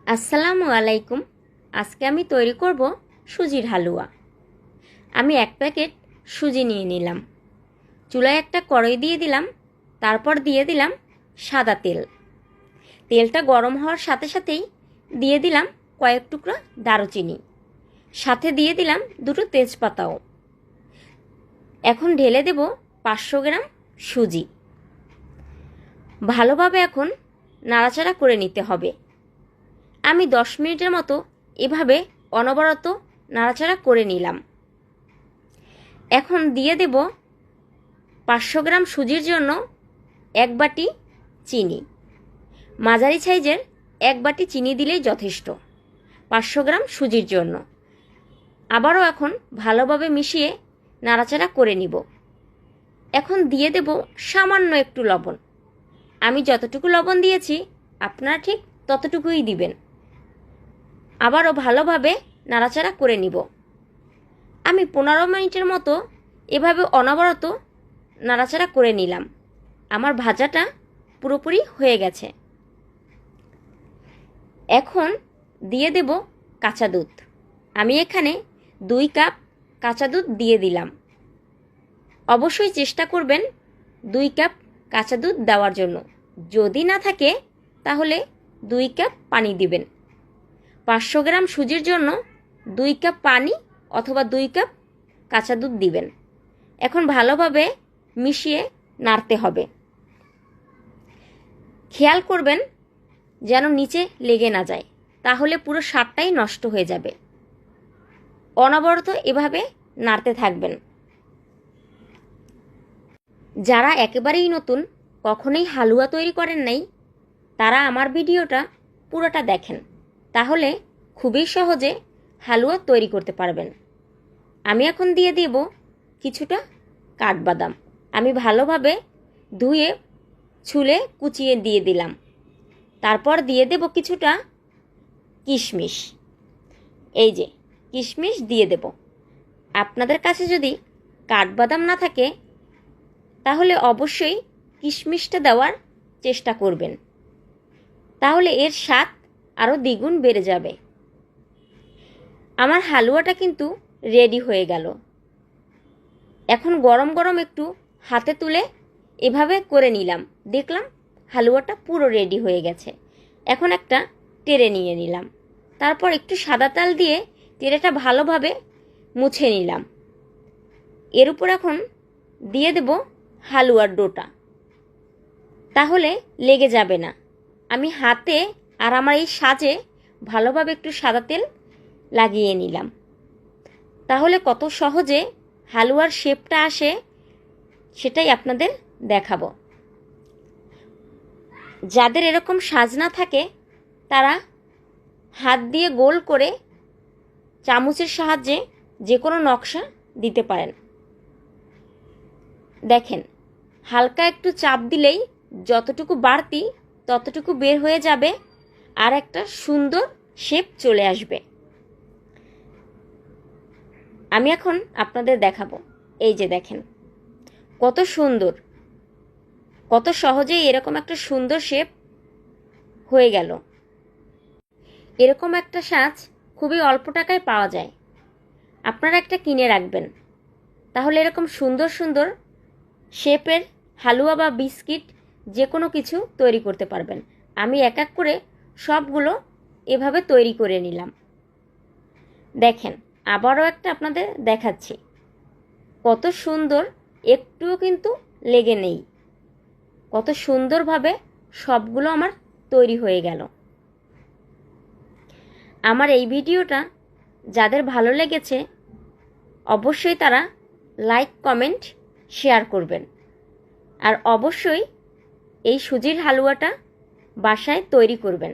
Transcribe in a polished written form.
আসসালামু আলাইকুম। আজকে আমি তৈরি করব সুজির হালুয়া। আমি 1 প্যাকেট সুজি নিয়ে নিলাম। চুলায় একটা কড়াই দিয়ে দিলাম, তারপর দিয়ে দিলাম সাদা তেল। তেলটা গরম হওয়ার সাথে সাথেই দিয়ে দিলাম কয়েক টুকরা দারুচিনি, সাথে দিয়ে দিলাম 2টো তেজপাতাও। এখন ঢেলে দেব 500 গ্রাম সুজি। ভালোভাবে এখন নাড়াচাড়া করে নিতে হবে। আমি 10 মিনিটের মতো এভাবে অনবরত নাড়াচাড়া করে নিলাম। এখন দিয়ে দেব 500 গ্রাম সুজির জন্য 1 বাটি চিনি। মাঝারি সাইজের 1 বাটি চিনি দিলেই যথেষ্ট 500 গ্রাম সুজির জন্য। আবারও এখন ভালোভাবে মিশিয়ে নাড়াচাড়া করে নিব। এখন দিয়ে দেব সামান্য একটু লবণ। আমি যতটুকু লবণ দিয়েছি আপনারা ঠিক ততটুকুই দিবেন। আবারও ভালোভাবে নাড়াচাড়া করে নিব। আমি 15 মিনিটের মতো এভাবে অনবরত নাড়াচাড়া করে নিলাম। আমার ভাজাটা পুরোপুরি হয়ে গেছে। এখন দিয়ে দেব কাঁচা দুধ। আমি এখানে 2 কাপ কাঁচা দুধ দিয়ে দিলাম। অবশ্যই চেষ্টা করবেন 2 কাপ কাঁচা দুধ দেওয়ার জন্য। যদি না থাকে তাহলে 2 কাপ পানি দিবেন। 500 গ্রাম সুজির জন্য 2 কাপ পানি অথবা 2 কাপ কাঁচা দুধ দিবেন। এখন ভালোভাবে মিশিয়ে নাড়তে হবে। খেয়াল করবেন যেন নিচে লেগে না যায়, তাহলে পুরো স্বাদটাই নষ্ট হয়ে যাবে। অনবরত এভাবে নাড়তে থাকবেন। যারা একেবারেই নতুন, কখনোই হালুয়া তৈরি করেন নাই, তারা আমার ভিডিওটা পুরোটা দেখেন, তাহলে খুবই সহজে হালুয়া তৈরি করতে পারবেন। আমি এখন দিয়ে দেব কিছুটা কাঠবাদাম। আমি ভালোভাবে ধুয়ে ছুলে কুচিয়ে দিয়ে দিলাম। তারপর দিয়ে দেব কিছুটা কিশমিশ। এই যে কিশমিশ দিয়ে দেব। আপনাদের কাছে যদি কাঠবাদাম না থাকে তাহলে অবশ্যই কিশমিশটা দেওয়ার চেষ্টা করবেন, তাহলে এর স্বাদ আরও দ্বিগুণ বেড়ে যাবে। আমার হালুয়াটা কিন্তু রেডি হয়ে গেল। এখন গরম গরম একটু হাতে তুলে এভাবে করে নিলাম, দেখলাম হালুয়াটা পুরো রেডি হয়ে গেছে। এখন একটা টেরে নিয়ে নিলাম, তারপর একটু সাদা তেল দিয়ে টেরেটা ভালোভাবে মুছে নিলাম। এর উপর এখন দিয়ে দেব হালুয়ার ডোটা, তাহলে লেগে যাবে না। আমি হাতে আর আমার এই সাজে ভালোভাবে একটু সাদা তেল লাগিয়ে নিলাম, তাহলে কত সহজে হালুয়ার শেপটা আসে সেটাই আপনাদের দেখাবো। যাদের এরকম সাজ না থাকে তারা হাত দিয়ে গোল করে চামচের সাহায্যে যে কোনো নকশা দিতে পারেন। দেখেন, হালকা একটু চাপ দিলেই যতটুকু বাড়তি ততটুকু বের হয়ে যাবে আর একটা সুন্দর শেপ চলে আসবে। আমি এখন আপনাদের দেখাবো। এই যে দেখেন কত সুন্দর, কত সহজেই এরকম একটা সুন্দর শেপ হয়ে গেল। এরকম একটা সাজ খুবই অল্প টাকায় পাওয়া যায়। আপনারা একটা কিনে রাখবেন, তাহলে এরকম সুন্দর সুন্দর শেপের হালুয়া বা বিস্কিট যে কোনো কিছু তৈরি করতে পারবেন। আমি এক এক করে সবগুলো এভাবে তৈরি করে নিলাম। দেখেন, আবারও একটা আপনাদের দেখাচ্ছি। কত সুন্দর, একটুও কিন্তু লেগে নেই। কত সুন্দরভাবে সবগুলো আমার তৈরি হয়ে গেল। আমার এই ভিডিওটা যাদের ভালো লেগেছে অবশ্যই তারা লাইক, কমেন্ট, শেয়ার করবেন। আর অবশ্যই এই সুজির হালুয়াটা বাসায় তৈরি করবেন।